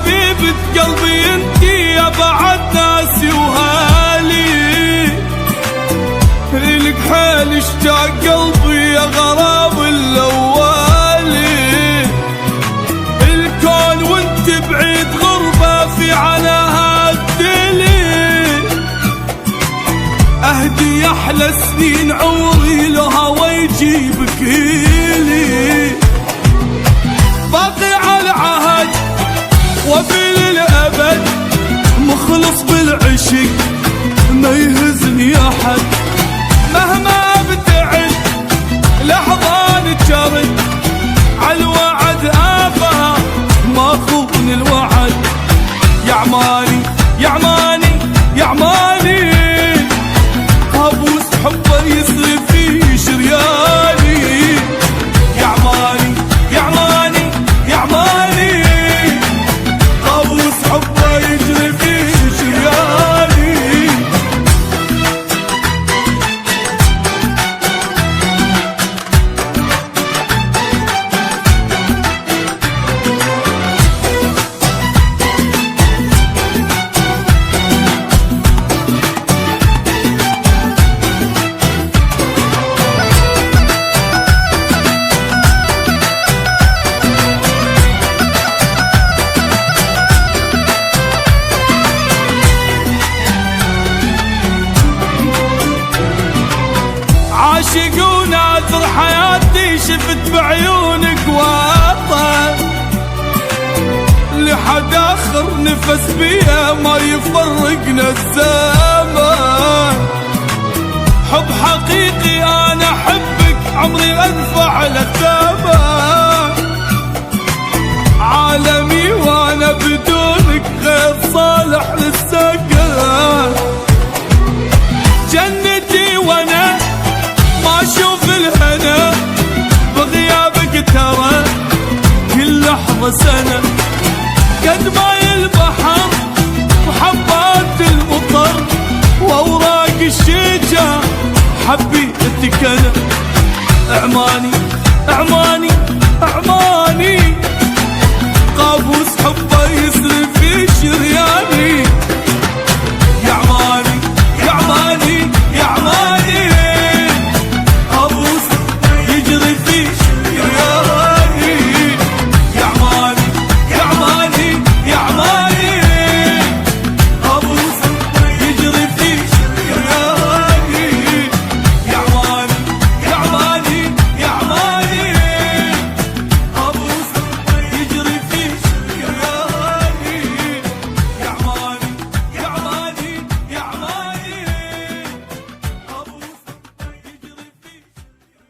حبيبة قلبي انتي يا بعد ناسي وهالي، إلك حيل اشتاق قلبي يا غرام الأولي. الكون وانت بعيد غربة في عناها الدليل، أهدي أحلى سنين عمري لهوى يجيبك إلي. باقي على عهد وفي للأبد، مخلص بالعشق ما يهزني أحد. مهما ابتعد لحظة نتجرد، عالوعد آفة ما خون الوعد. يا عماني يا عماني يا عماني، كابوس حبه يصرف في شرياني. يا عماني يا عماني يا عماني، كابوس حبه يجري في شرياني. عاشق وناظر حياتي شفت بعيونك واطة، لحد آخر نفس بيها ما يفرقنا الزمان. حب حقيقي أنا أحبك عمري أدفع له ثمن، عالمي وأنا بدونك غير صالح للسكن. جنتي وأنا ما اشوف الهنا بغيابك ترى كل لحظة سنة. قد ما البحر وحبات المطر واوراق الشجر حبيتك انا. عماني عماني